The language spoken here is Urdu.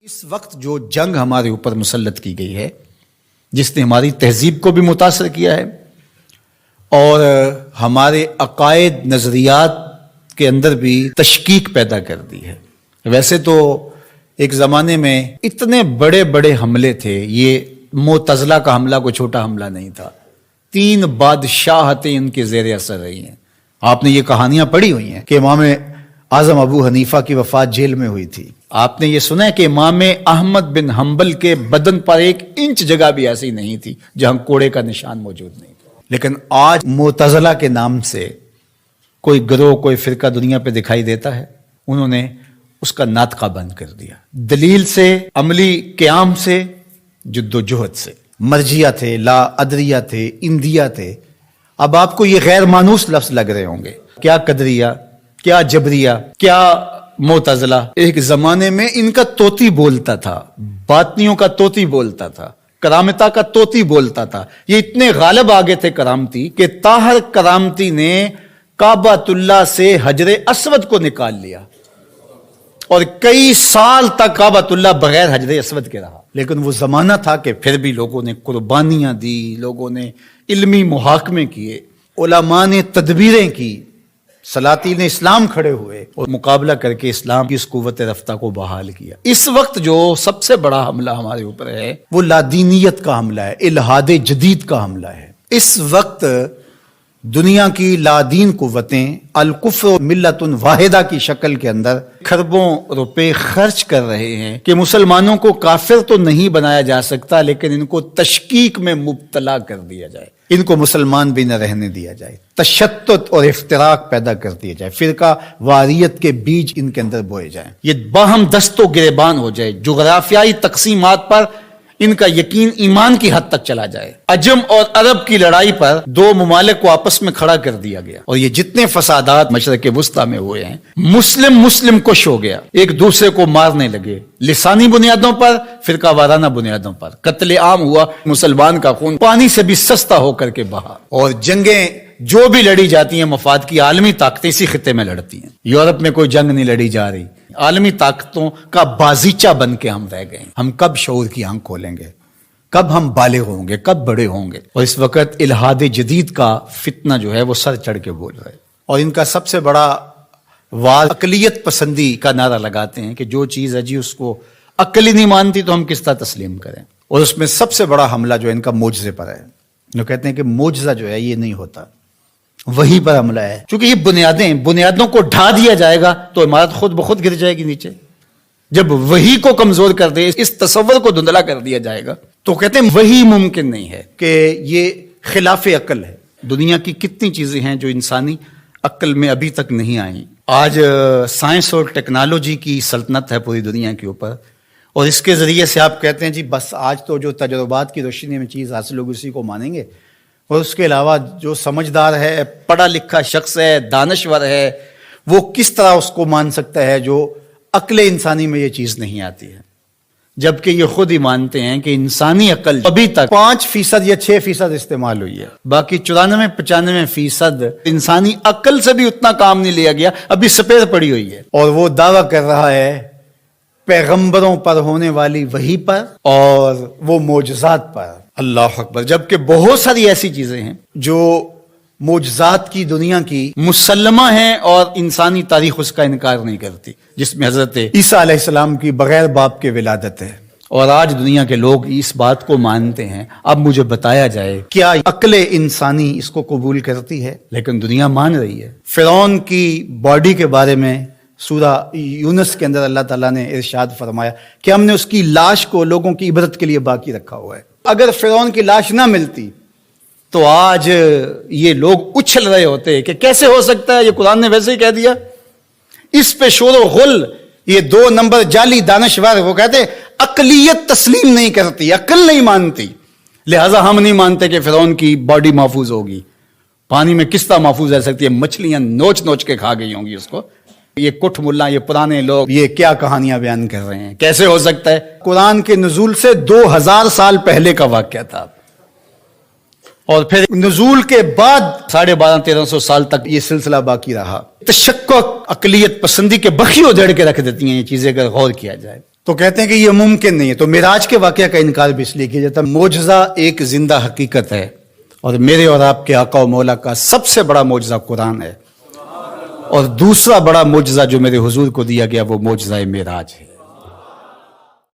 اس وقت جو جنگ ہمارے اوپر مسلط کی گئی ہے، جس نے ہماری تہذیب کو بھی متاثر کیا ہے اور ہمارے عقائد نظریات کے اندر بھی تشکیک پیدا کر دی ہے۔ ویسے تو ایک زمانے میں اتنے بڑے بڑے حملے تھے، یہ معتزلہ کا حملہ کوئی چھوٹا حملہ نہیں تھا۔ 3 بادشاہتیں ان کے زیر اثر رہی ہیں۔ آپ نے یہ کہانیاں پڑھی ہوئی ہیں کہ امام اعظم ابو حنیفہ کی وفات جیل میں ہوئی تھی۔ آپ نے یہ سنا ہے کہ امام احمد بن حنبل کے بدن پر 1 انچ جگہ بھی ایسی نہیں تھی جہاں کوڑے کا نشان موجود نہیں تھا۔ لیکن آج معتزلہ کے نام سے کوئی گروہ، کوئی فرقہ دنیا پہ دکھائی دیتا ہے، انہوں نے اس کا ناطقہ بند کر دیا۔ دلیل سے، عملی قیام سے، جد و جہد سے۔ مرجیہ تھے، لا ادریہ تھے، اندیہ تھے۔ اب آپ کو یہ غیر مانوس لفظ لگ رہے ہوں گے، کیا قدریہ، کیا جبریہ، کیا معتزلہ۔ ایک زمانے میں ان کا طوطی بولتا تھا، باطنیوں کا طوطی بولتا تھا، کرامتا کا طوطی بولتا تھا۔ یہ اتنے غالب آگے تھے کرامتی کہ طاہر کرامتی نے کعبۃ اللہ سے حجر اسود کو نکال لیا اور کئی سال تک کعبۃ اللہ بغیر حجر اسود کے رہا۔ لیکن وہ زمانہ تھا کہ پھر بھی لوگوں نے قربانیاں دی، لوگوں نے علمی محاکمے کیے، علماء نے تدبیریں کی، سلاطین اسلام کھڑے ہوئے اور مقابلہ کر کے اسلام کی اس قوت رفتہ کو بحال کیا۔ اس وقت جو سب سے بڑا حملہ ہمارے اوپر ہے وہ لادینیت کا حملہ ہے، الحاد جدید کا حملہ ہے۔ اس وقت دنیا کی لادین قوتیں الکفر ملت واحدہ کی شکل کے اندر کھربوں روپے خرچ کر رہے ہیں کہ مسلمانوں کو کافر تو نہیں بنایا جا سکتا، لیکن ان کو تشکیک میں مبتلا کر دیا جائے، ان کو مسلمان بھی نہ رہنے دیا جائے، تشتت اور افتراق پیدا کر دیا جائے، فرقہ واریت کے بیج ان کے اندر بوئے جائیں، یہ باہم دست و گریبان ہو جائے، جغرافیائی تقسیمات پر ان کا یقین ایمان کی حد تک چلا جائے۔ عجم اور عرب کی لڑائی پر 2 ممالک کو آپس میں کھڑا کر دیا گیا، اور یہ جتنے فسادات مشرق وسطیٰ میں ہوئے ہیں، مسلم کش ہو گیا، ایک دوسرے کو مارنے لگے، لسانی بنیادوں پر، فرقہ وارانہ بنیادوں پر، قتل عام ہوا، مسلمان کا خون پانی سے بھی سستا ہو کر کے بہا۔ اور جنگیں جو بھی لڑی جاتی ہیں مفاد کی عالمی طاقتیں اسی خطے میں لڑتی ہیں۔ یورپ میں کوئی جنگ نہیں لڑی جا رہی، عالمی طاقتوں کا بازیچہ بن کے ہم رہ گئے۔ ہم کب شعور کی آنکھ کھولیں گے؟ کب ہم بالغ ہوں گے؟ کب بڑے ہوں گے؟ اور اس وقت الحاد جدید کا فتنہ جو ہے وہ سر چڑھ کے بول رہا ہے، اور ان کا سب سے بڑا واز اقلیت پسندی کا نعرہ لگاتے ہیں کہ جو چیز ہے جی اس کو عقل ہی نہیں مانتی تو ہم کس طرح تسلیم کریں۔ اور اس میں سب سے بڑا حملہ جو ہے ان کا معجزے پر ہے۔ جو کہتے ہیں کہ معجزہ جو ہے یہ نہیں ہوتا، وہی پر حملہ ہے، چونکہ یہ بنیادوں کو ڈھا دیا جائے گا تو عمارت خود بخود گر جائے گی نیچے۔ جب وہی کو کمزور کر دے، اس تصور کو دھندلا کر دیا جائے گا، تو کہتے ہیں وہی ممکن نہیں ہے، کہ یہ خلاف عقل ہے۔ دنیا کی کتنی چیزیں ہیں جو انسانی عقل میں ابھی تک نہیں آئیں۔ آج سائنس اور ٹیکنالوجی کی سلطنت ہے پوری دنیا کے اوپر، اور اس کے ذریعے سے آپ کہتے ہیں جی بس آج تو جو تجربات کی روشنی میں چیز حاصل ہوگی اسی کو مانیں گے، اور اس کے علاوہ جو سمجھدار ہے، پڑھا لکھا شخص ہے، دانشور ہے، وہ کس طرح اس کو مان سکتا ہے جو عقل انسانی میں یہ چیز نہیں آتی ہے؟ جبکہ یہ خود ہی مانتے ہیں کہ انسانی عقل ابھی تک 5% یا 6% استعمال ہوئی ہے، باقی 94-95% انسانی عقل سے بھی اتنا کام نہیں لیا گیا، ابھی سپیر پڑی ہوئی ہے۔ اور وہ دعویٰ کر رہا ہے پیغمبروں پر ہونے والی وحی پر اور وہ معجزات پر۔ اللہ اکبر! جبکہ بہت ساری ایسی چیزیں ہیں جو معجزات کی دنیا کی مسلمہ ہیں اور انسانی تاریخ اس کا انکار نہیں کرتی، جس میں حضرت عیسیٰ علیہ السلام کی بغیر باپ کے ولادت ہے، اور آج دنیا کے لوگ اس بات کو مانتے ہیں۔ اب مجھے بتایا جائے کیا عقل انسانی اس کو قبول کرتی ہے؟ لیکن دنیا مان رہی ہے۔ فرعون کی باڈی کے بارے میں سورہ یونس کے اندر اللہ تعالیٰ نے ارشاد فرمایا کہ ہم نے اس کی لاش کو لوگوں کی عبرت کے لیے باقی رکھا ہوا ہے۔ اگر فرعون کی لاش نہ ملتی تو آج یہ لوگ اچھل رہے ہوتے کہ کیسے ہو سکتا ہے، یہ قرآن نے ویسے ہی کہہ دیا۔ اس پہ شور و غل، یہ 2 نمبر جعلی دانشور وہ کہتے عقلیت تسلیم نہیں کرتی، عقل نہیں مانتی، لہٰذا ہم نہیں مانتے کہ فرعون کی باڈی محفوظ ہوگی۔ پانی میں کس طرح محفوظ رہ سکتی ہے؟ مچھلیاں نوچ کے کھا گئی ہوں گی اس کو۔ یہ کٹھ ملا، یہ پرانے لوگ یہ کیا کہانیاں بیان کر رہے ہیں؟ کیسے ہو سکتا ہے؟ قرآن کے نزول سے 2000 سال پہلے کا واقعہ تھا، اور پھر نزول کے بعد 1250-1300 سال تک یہ سلسلہ باقی رہا۔ تشکک، عقلیت پسندی کے بخی ادھیڑ کے رکھ دیتی ہیں یہ چیزیں اگر غور کیا جائے۔ تو کہتے ہیں کہ یہ ممکن نہیں ہے. تو معراج کے واقعہ کا انکار بھی اس لیے کیا جاتا ہے. معجزہ ایک زندہ حقیقت ہے، اور میرے اور آپ کے آقا و مولا کا سب سے بڑا معجزہ قرآن ہے، اور دوسرا بڑا معجزہ جو میرے حضور کو دیا گیا وہ معجزہ معراج ہے.